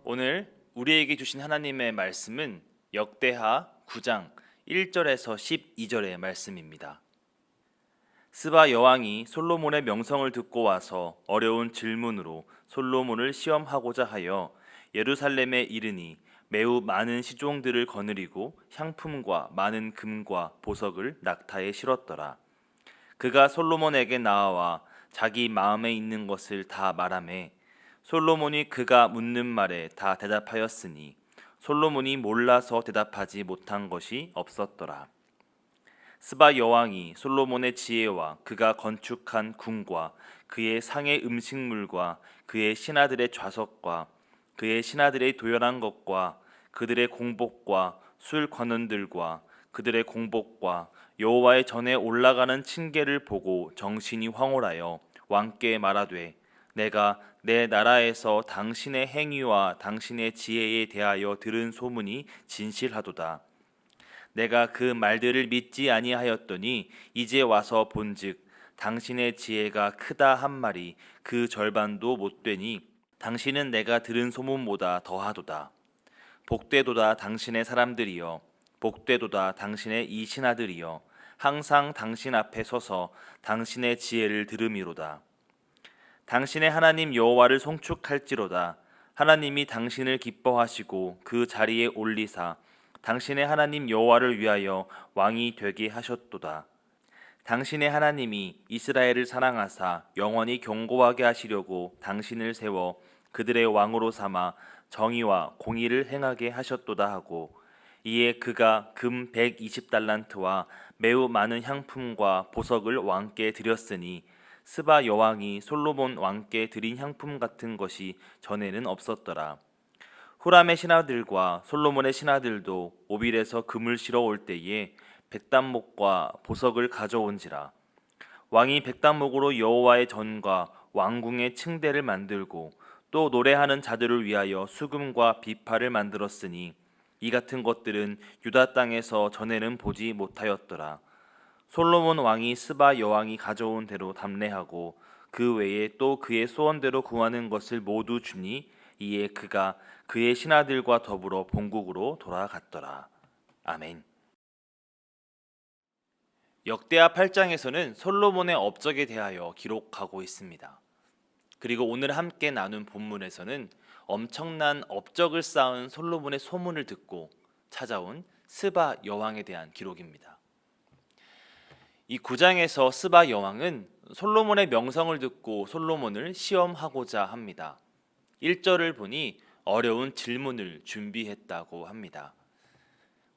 오늘 우리에게 주신 하나님의 말씀은 역대하 9장 1절에서 12절의 말씀입니다. 스바 여왕이 솔로몬의 명성을 듣고 와서 어려운 질문으로 솔로몬을 시험하고자 하여 예루살렘에 이르니 매우 많은 시종들을 거느리고 향품과 많은 금과 보석을 낙타에 실었더라. 그가 솔로몬에게 나아와 자기 마음에 있는 것을 다 말하매 솔로몬이 그가 묻는 말에 다 대답하였으니 솔로몬이 몰라서 대답하지 못한 것이 없었더라. 스바 여왕이 솔로몬의 지혜와 그가 건축한 궁과 그의 상의 음식물과 그의 신하들의 좌석과 그의 신하들의 도열한 것과 그들의 공복과 술 관원들과 그들의 공복과 여호와의 전에 올라가는 층계를 보고 정신이 황홀하여 왕께 말하되 내가 내 나라에서 당신의 행위와 당신의 지혜에 대하여 들은 소문이 진실하도다. 내가 그 말들을 믿지 아니하였더니 이제 와서 본즉 당신의 지혜가 크다 한 말이 그 절반도 못되니 당신은 내가 들은 소문보다 더하도다. 복되도다 당신의 사람들이여, 복되도다 당신의 이 신하들이여, 항상 당신 앞에 서서 당신의 지혜를 들음이로다. 당신의 하나님 여호와를 송축할지로다. 하나님이 당신을 기뻐하시고 그 자리에 올리사 당신의 하나님 여호와를 위하여 왕이 되게 하셨도다. 당신의 하나님이 이스라엘을 사랑하사 영원히 견고하게 하시려고 당신을 세워 그들의 왕으로 삼아 정의와 공의를 행하게 하셨도다 하고, 이에 그가 금 120달란트와 매우 많은 향품과 보석을 왕께 드렸으니 스바 여왕이 솔로몬 왕께 드린 향품 같은 것이 전에는 없었더라. 후람의 신하들과 솔로몬의 신하들도 오빌에서 금을 실어 올 때에 백단목과 보석을 가져온지라. 왕이 백단목으로 여호와의 전과 왕궁의 층대를 만들고 또 노래하는 자들을 위하여 수금과 비파를 만들었으니 이 같은 것들은 유다 땅에서 전에는 보지 못하였더라. 솔로몬 왕이 스바 여왕이 가져온 대로 담례하고 그 외에 또 그의 소원대로 구하는 것을 모두 주니 이에 그가 그의 신하들과 더불어 본국으로 돌아갔더라. 아멘. 역대하 8장에서는 솔로몬의 업적에 대하여 기록하고 있습니다. 그리고 오늘 함께 나눈 본문에서는 엄청난 업적을 쌓은 솔로몬의 소문을 듣고 찾아온 스바 여왕에 대한 기록입니다. 이 9장에서 스바 여왕은 솔로몬의 명성을 듣고 솔로몬을 시험하고자 합니다. 1절을 보니 어려운 질문을 준비했다고 합니다.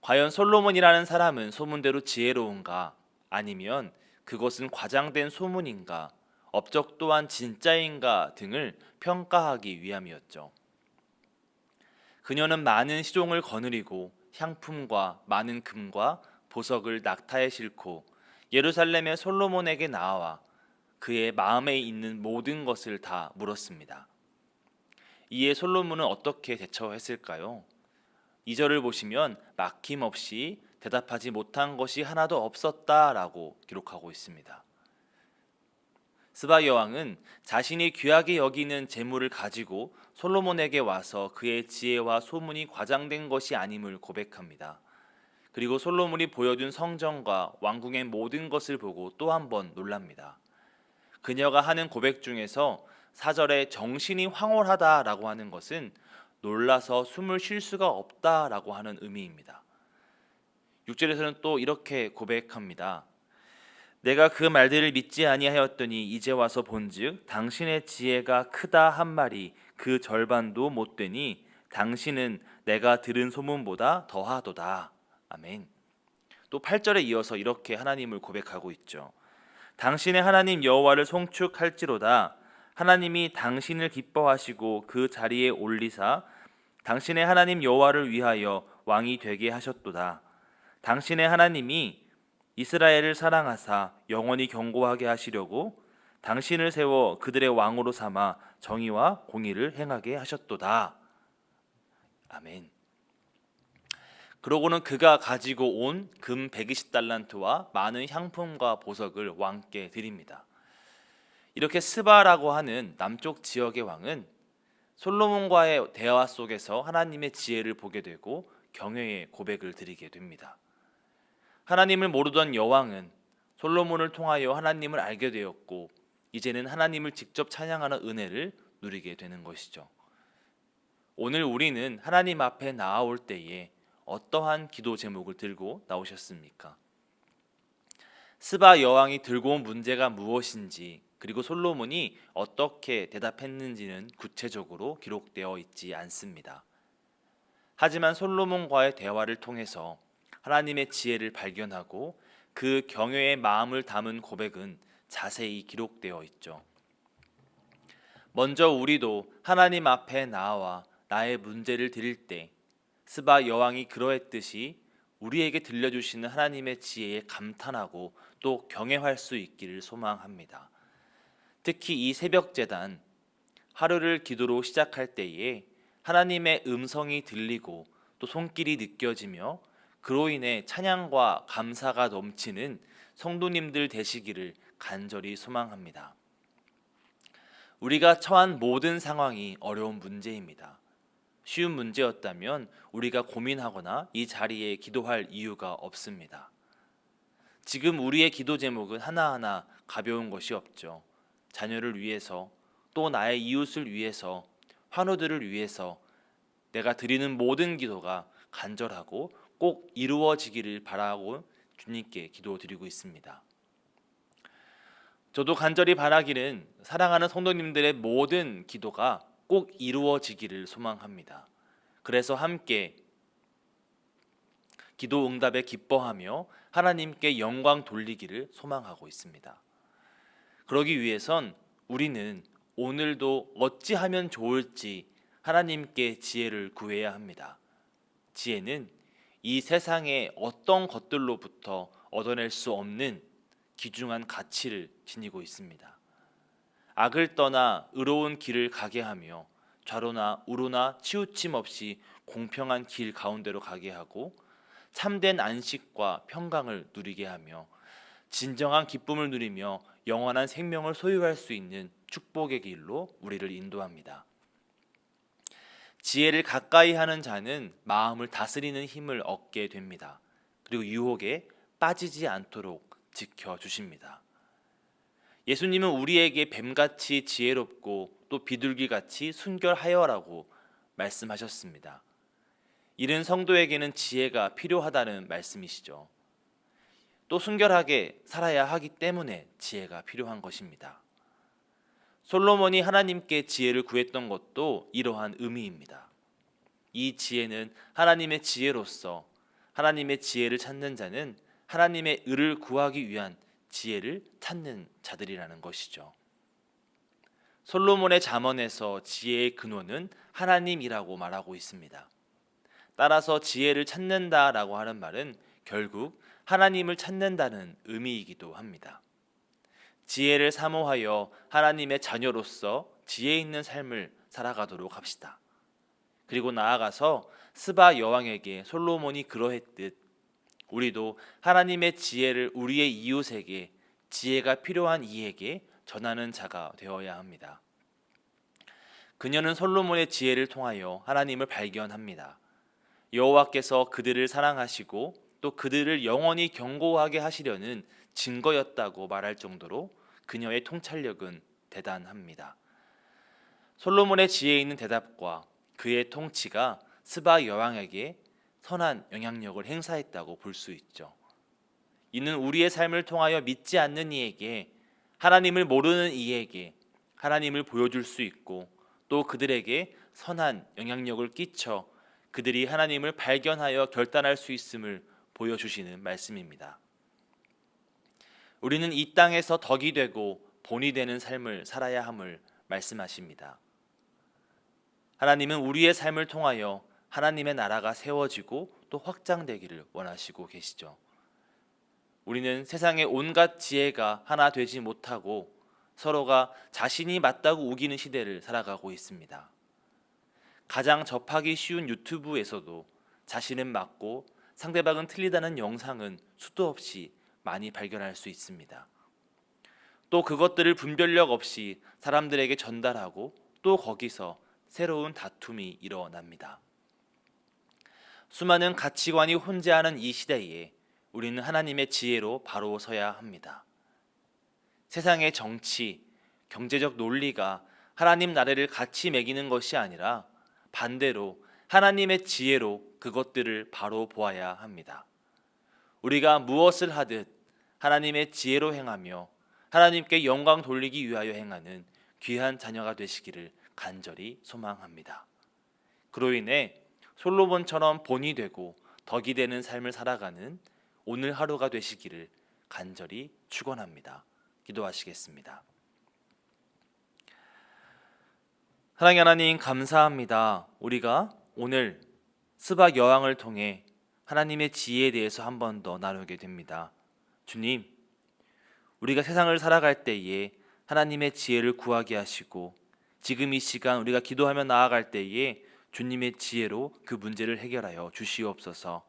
과연 솔로몬이라는 사람은 소문대로 지혜로운가? 아니면 그것은 과장된 소문인가? 업적 또한 진짜인가? 등을 평가하기 위함이었죠. 그녀는 많은 시종을 거느리고 향품과 많은 금과 보석을 낙타에 싣고 예루살렘의 솔로몬에게 나와 그의 마음에 있는 모든 것을 다 물었습니다. 이에 솔로몬은 어떻게 대처했을까요? 2절을 보시면 막힘없이 대답하지 못한 것이 하나도 없었다라고 기록하고 있습니다. 스바 여왕은 자신이 귀하게 여기는 재물을 가지고 솔로몬에게 와서 그의 지혜와 소문이 과장된 것이 아님을 고백합니다. 그리고 솔로몬이 보여준 성전과 왕궁의 모든 것을 보고 또 한 번 놀랍니다. 그녀가 하는 고백 중에서 4절에 정신이 황홀하다라고 하는 것은 놀라서 숨을 쉴 수가 없다라고 하는 의미입니다. 6절에서는 또 이렇게 고백합니다. 내가 그 말들을 믿지 아니하였더니 이제 와서 본즉 당신의 지혜가 크다 한 말이 그 절반도 못되니 당신은 내가 들은 소문보다 더하도다. 아멘. 또 8절에 이어서 이렇게 하나님을 고백하고 있죠. 당신의 하나님 여호와를 송축할지로다. 하나님이 당신을 기뻐하시고 그 자리에 올리사 당신의 하나님 여호와를 위하여 왕이 되게 하셨도다. 당신의 하나님이 이스라엘을 사랑하사 영원히 견고하게 하시려고 당신을 세워 그들의 왕으로 삼아 정의와 공의를 행하게 하셨도다. 아멘. 그러고는 그가 가지고 온 금 120달란트와 많은 향품과 보석을 왕께 드립니다. 이렇게 스바라고 하는 남쪽 지역의 왕은 솔로몬과의 대화 속에서 하나님의 지혜를 보게 되고 경외의 고백을 드리게 됩니다. 하나님을 모르던 여왕은 솔로몬을 통하여 하나님을 알게 되었고 이제는 하나님을 직접 찬양하는 은혜를 누리게 되는 것이죠. 오늘 우리는 하나님 앞에 나아올 때에 어떠한 기도 제목을 들고 나오셨습니까? 스바 여왕이 들고 온 문제가 무엇인지 그리고 솔로몬이 어떻게 대답했는지는 구체적으로 기록되어 있지 않습니다. 하지만 솔로몬과의 대화를 통해서 하나님의 지혜를 발견하고 그 경외의 마음을 담은 고백은 자세히 기록되어 있죠. 먼저 우리도 하나님 앞에 나와 나의 문제를 드릴 때 스바 여왕이 그러했듯이 우리에게 들려주시는 하나님의 지혜에 감탄하고 또 경외할 수 있기를 소망합니다. 특히 이 새벽 제단 하루를 기도로 시작할 때에 하나님의 음성이 들리고 또 손길이 느껴지며 그로 인해 찬양과 감사가 넘치는 성도님들 되시기를 간절히 소망합니다. 우리가 처한 모든 상황이 어려운 문제입니다. 쉬운 문제였다면 우리가 고민하거나 이 자리에 기도할 이유가 없습니다. 지금 우리의 기도 제목은 하나하나 가벼운 것이 없죠. 자녀를 위해서, 또 나의 이웃을 위해서, 환우들을 위해서 내가 드리는 모든 기도가 간절하고 꼭 이루어지기를 바라고 주님께 기도드리고 있습니다. 저도 간절히 바라기는 사랑하는 성도님들의 모든 기도가 꼭 이루어지기를 소망합니다. 그래서 함께 기도 응답에 기뻐하며 하나님께 영광 돌리기를 소망하고 있습니다. 그러기 위해선 우리는 오늘도 어찌하면 좋을지 하나님께 지혜를 구해야 합니다. 지혜는 이 세상의 어떤 것들로부터 얻어낼 수 없는 귀중한 가치를 지니고 있습니다. 악을 떠나 의로운 길을 가게 하며 좌로나 우로나 치우침 없이 공평한 길 가운데로 가게 하고 참된 안식과 평강을 누리게 하며 진정한 기쁨을 누리며 영원한 생명을 소유할 수 있는 축복의 길로 우리를 인도합니다. 지혜를 가까이 하는 자는 마음을 다스리는 힘을 얻게 됩니다. 그리고 유혹에 빠지지 않도록 지켜주십니다. 예수님은 우리에게 뱀같이 지혜롭고 또 비둘기같이 순결하여라고 말씀하셨습니다. 이른 성도에게는 지혜가 필요하다는 말씀이시죠. 또 순결하게 살아야 하기 때문에 지혜가 필요한 것입니다. 솔로몬이 하나님께 지혜를 구했던 것도 이러한 의미입니다. 이 지혜는 하나님의 지혜로서 하나님의 지혜를 찾는 자는 하나님의 의를 구하기 위한 지혜를 찾는 자들이라는 것이죠. 솔로몬의 잠언에서 지혜의 근원은 하나님이라고 말하고 있습니다. 따라서 지혜를 찾는다라고 하는 말은 결국 하나님을 찾는다는 의미이기도 합니다. 지혜를 사모하여 하나님의 자녀로서 지혜 있는 삶을 살아가도록 합시다. 그리고 나아가서 스바 여왕에게 솔로몬이 그러했듯 우리도 하나님의 지혜를 우리의 이웃에게, 지혜가 필요한 이에게 전하는 자가 되어야 합니다. 그녀는 솔로몬의 지혜를 통하여 하나님을 발견합니다. 여호와께서 그들을 사랑하시고 또 그들을 영원히 견고하게 하시려는 증거였다고 말할 정도로 그녀의 통찰력은 대단합니다. 솔로몬의 지혜 있는 대답과 그의 통치가 스바 여왕에게 선한 영향력을 행사했다고 볼 수 있죠. 이는 우리의 삶을 통하여 믿지 않는 이에게, 하나님을 모르는 이에게 하나님을 보여줄 수 있고 또 그들에게 선한 영향력을 끼쳐 그들이 하나님을 발견하여 결단할 수 있음을 보여주시는 말씀입니다. 우리는 이 땅에서 덕이 되고 본이 되는 삶을 살아야 함을 말씀하십니다. 하나님은 우리의 삶을 통하여 하나님의 나라가 세워지고 또 확장되기를 원하시고 계시죠. 우리는 세상의 온갖 지혜가 하나 되지 못하고 서로가 자신이 맞다고 우기는 시대를 살아가고 있습니다. 가장 접하기 쉬운 유튜브에서도 자신은 맞고 상대방은 틀리다는 영상은 수도 없이 많이 발견할 수 있습니다. 또 그것들을 분별력 없이 사람들에게 전달하고 또 거기서 새로운 다툼이 일어납니다. 수많은 가치관이 혼재하는 이 시대에 우리는 하나님의 지혜로 바로 서야 합니다. 세상의 정치, 경제적 논리가 하나님 나라를 같이 매기는 것이 아니라 반대로 하나님의 지혜로 그것들을 바로 보아야 합니다. 우리가 무엇을 하듯 하나님의 지혜로 행하며 하나님께 영광 돌리기 위하여 행하는 귀한 자녀가 되시기를 간절히 소망합니다. 그로 인해 솔로몬처럼 본이 되고 덕이 되는 삶을 살아가는 오늘 하루가 되시기를 간절히 축원합니다. 기도하시겠습니다. 사랑의 하나님, 감사합니다. 우리가 오늘 스바 여왕을 통해 하나님의 지혜에 대해서 한 번 더 나누게 됩니다. 주님, 우리가 세상을 살아갈 때에 하나님의 지혜를 구하게 하시고 지금 이 시간 우리가 기도하며 나아갈 때에 주님의 지혜로 그 문제를 해결하여 주시옵소서.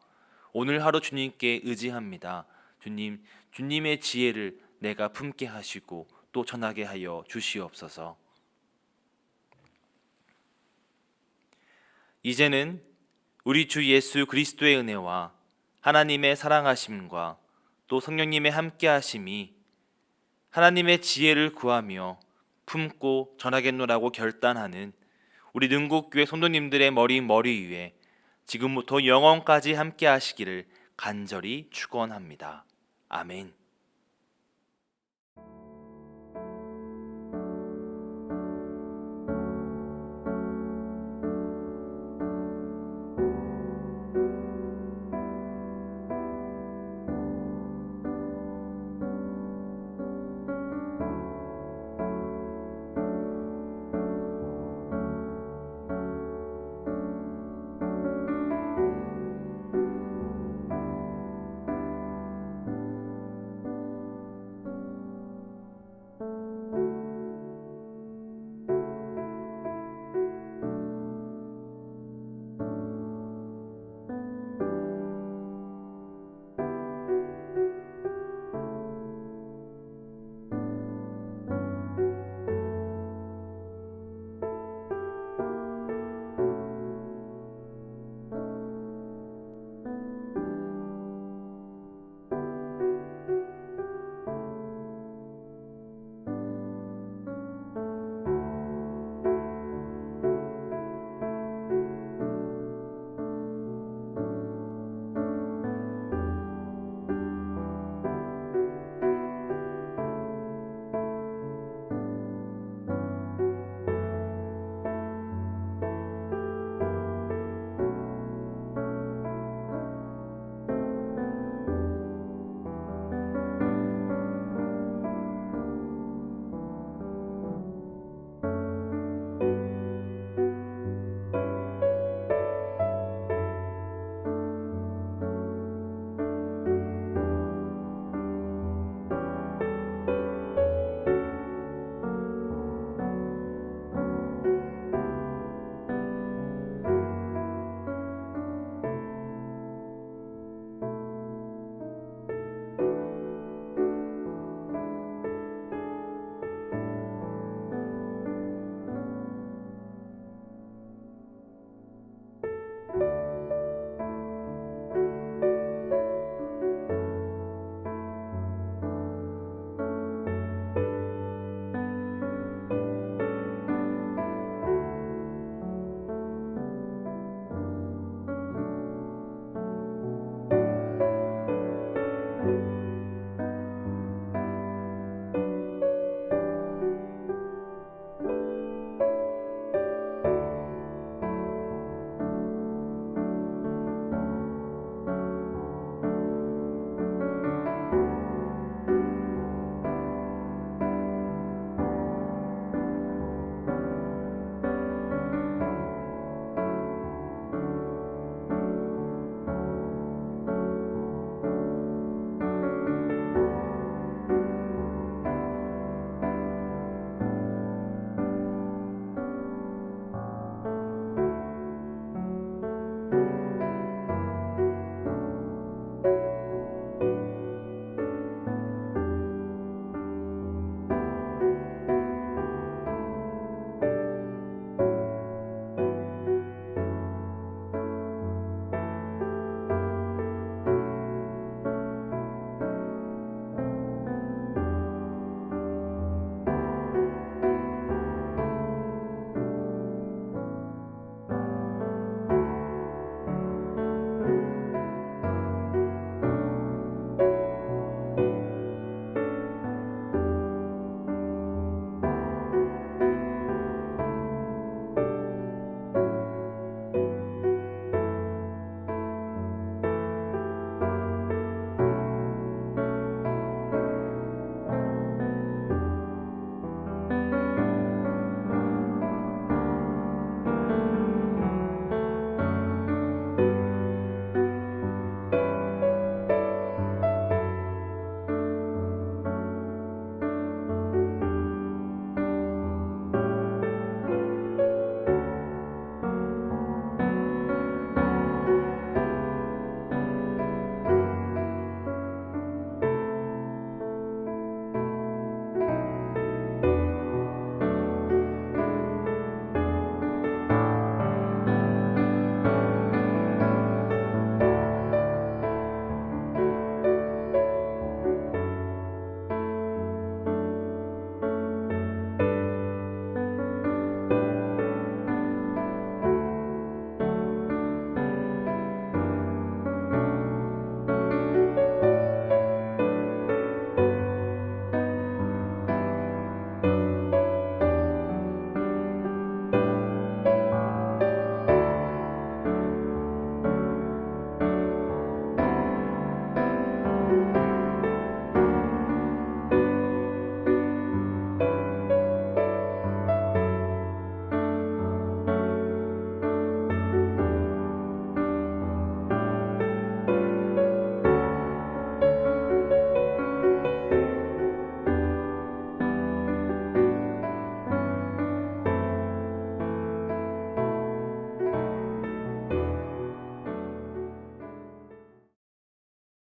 오늘 하루 주님께 의지합니다. 주님, 주님의 지혜를 내가 품게 하시고 또 전하게 하여 주시옵소서. 이제는 우리 주 예수 그리스도의 은혜와 하나님의 사랑하심과 또 성령님의 함께하심이 하나님의 지혜를 구하며 품고 전하겠노라고 결단하는 우리 능곡교회 성도님들의 머리 위에 지금부터 영원까지 함께하시기를 간절히 축원합니다. 아멘.